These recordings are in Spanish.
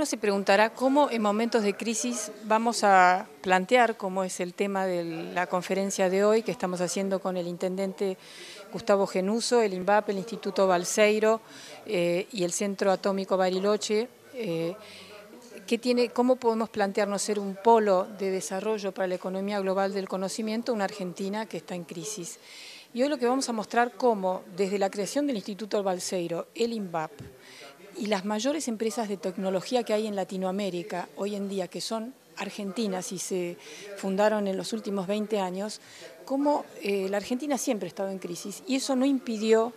Uno se preguntará cómo en momentos de crisis vamos a plantear, como es el tema de la conferencia de hoy que estamos haciendo con el intendente Gustavo Genuso, el INVAP, el Instituto Balseiro y el Centro Atómico Bariloche, cómo podemos plantearnos ser un polo de desarrollo para la economía global del conocimiento, una Argentina que está en crisis. Y hoy lo que vamos a mostrar cómo, desde la creación del Instituto Balseiro, el INVAP, y las mayores empresas de tecnología que hay en Latinoamérica hoy en día, que son argentinas y se fundaron en los últimos 20 años, como la Argentina siempre ha estado en crisis y eso no impidió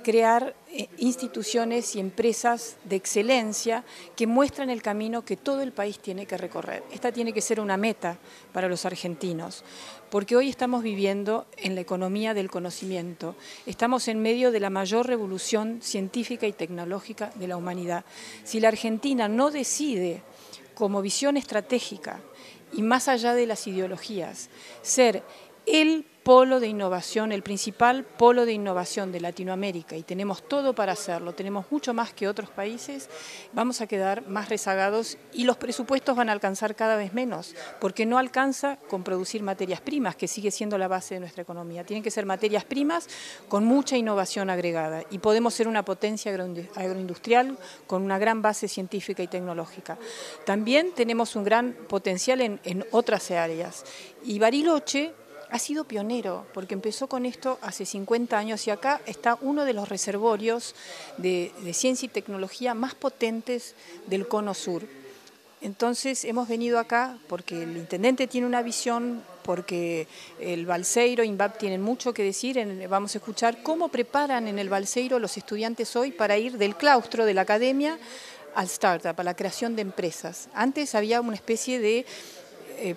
crear instituciones y empresas de excelencia que muestran el camino que todo el país tiene que recorrer. Esta tiene que ser una meta para los argentinos, porque hoy estamos viviendo en la economía del conocimiento, estamos en medio de la mayor revolución científica y tecnológica de la humanidad. Si la Argentina no decide, como visión estratégica y más allá de las ideologías, ser el polo de innovación, el principal polo de innovación de Latinoamérica, y tenemos todo para hacerlo, tenemos mucho más que otros países, vamos a quedar más rezagados y los presupuestos van a alcanzar cada vez menos, porque no alcanza con producir materias primas, que sigue siendo la base de nuestra economía. Tienen que ser materias primas con mucha innovación agregada y podemos ser una potencia agroindustrial con una gran base científica y tecnológica. También tenemos un gran potencial en otras áreas y Bariloche ha sido pionero, porque empezó con esto hace 50 años y acá está uno de los reservorios de ciencia y tecnología más potentes del Cono Sur. Entonces hemos venido acá porque el intendente tiene una visión, porque el Balseiro, INVAP tienen mucho que decir, vamos a escuchar cómo preparan en el Balseiro los estudiantes hoy para ir del claustro de la academia al startup, a la creación de empresas. Antes había una especie de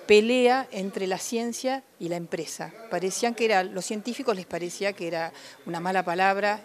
pelea entre la ciencia y la empresa. Los científicos les parecía que era una mala palabra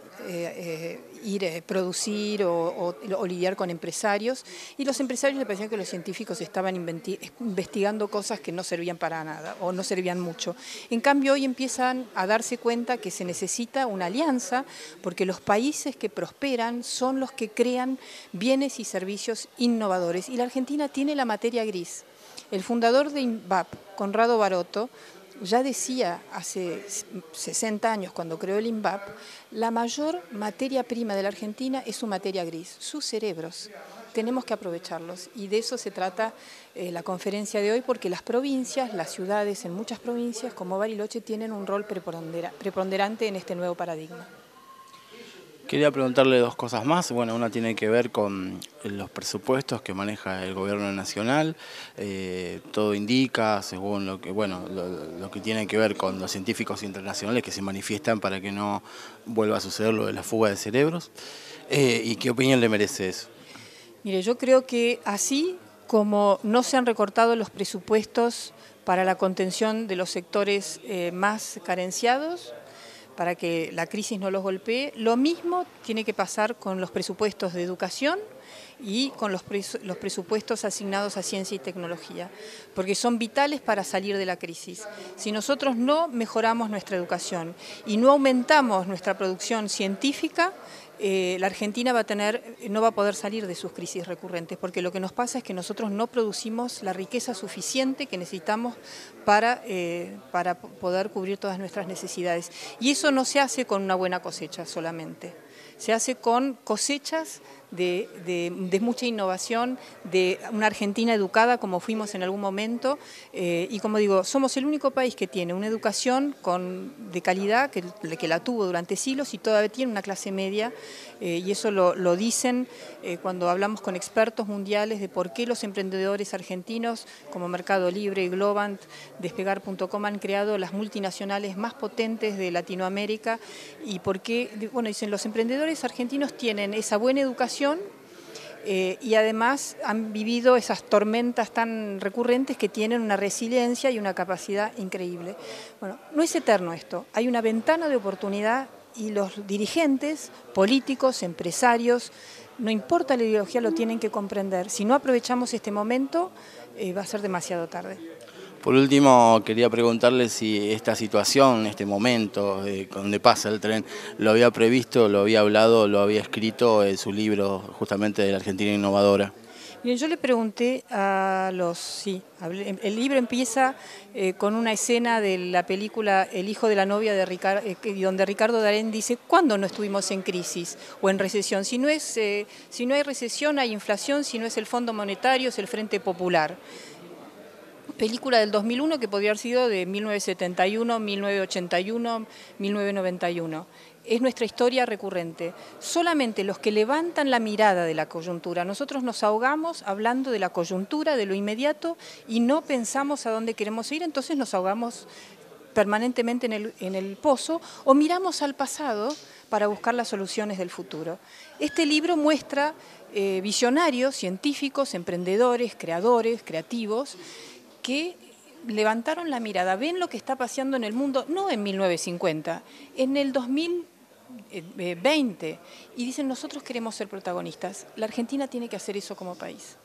producir o lidiar con empresarios, y los empresarios les parecían que los científicos estaban investigando cosas que no servían para nada o no servían mucho. En cambio, hoy empiezan a darse cuenta que se necesita una alianza, porque los países que prosperan son los que crean bienes y servicios innovadores, y la Argentina tiene la materia gris. El fundador de INVAP, Conrado Baroto, ya decía hace 60 años, cuando creó el INVAP, la mayor materia prima de la Argentina es su materia gris, sus cerebros. Tenemos que aprovecharlos y de eso se trata la conferencia de hoy, porque las provincias, las ciudades en muchas provincias como Bariloche tienen un rol preponderante en este nuevo paradigma. Quería preguntarle dos cosas más. Bueno, una tiene que ver con los presupuestos que maneja el gobierno nacional. Todo indica, según lo que tiene que ver con los científicos internacionales que se manifiestan para que no vuelva a suceder lo de la fuga de cerebros. ¿Y qué opinión le merece eso? Mire, yo creo que así como no se han recortado los presupuestos para la contención de los sectores más carenciados, para que la crisis no los golpee, lo mismo tiene que pasar con los presupuestos de educación y con los presupuestos asignados a ciencia y tecnología, porque son vitales para salir de la crisis. Si nosotros no mejoramos nuestra educación y no aumentamos nuestra producción científica, la Argentina no va a poder salir de sus crisis recurrentes, porque lo que nos pasa es que nosotros no producimos la riqueza suficiente que necesitamos para poder cubrir todas nuestras necesidades. Y eso no se hace con una buena cosecha solamente, se hace con cosechas de mucha innovación, de una Argentina educada como fuimos en algún momento, y como digo, somos el único país que tiene una educación de calidad, que la tuvo durante siglos y todavía tiene una clase media, y eso lo dicen cuando hablamos con expertos mundiales de por qué los emprendedores argentinos como Mercado Libre, Globant, Despegar.com han creado las multinacionales más potentes de Latinoamérica, y por qué, bueno, dicen, los emprendedores argentinos tienen esa buena educación y además han vivido esas tormentas tan recurrentes que tienen una resiliencia y una capacidad increíble. Bueno, no es eterno esto, hay una ventana de oportunidad y los dirigentes, políticos, empresarios, no importa la ideología, lo tienen que comprender. Si no aprovechamos este momento, va a ser demasiado tarde. Por último, quería preguntarle si esta situación, este momento donde pasa el tren, lo había previsto, lo había hablado, lo había escrito en su libro justamente de la Argentina Innovadora. Bien, yo le pregunté a los... Sí, el libro empieza con una escena de la película El hijo de la novia, donde Ricardo Darín dice: ¿cuándo no estuvimos en crisis o en recesión? Si no hay recesión, hay inflación; si no es el Fondo Monetario, es el Frente Popular. Película del 2001 que podría haber sido de 1971, 1981, 1991. Es nuestra historia recurrente. Solamente los que levantan la mirada de la coyuntura. Nosotros nos ahogamos hablando de la coyuntura, de lo inmediato, y no pensamos a dónde queremos ir, entonces nos ahogamos permanentemente en el pozo, o miramos al pasado para buscar las soluciones del futuro. Este libro muestra visionarios, científicos, emprendedores, creadores, creativos, que levantaron la mirada, ven lo que está pasando en el mundo, no en 1950, en el 2020, y dicen: nosotros queremos ser protagonistas. La Argentina tiene que hacer eso como país.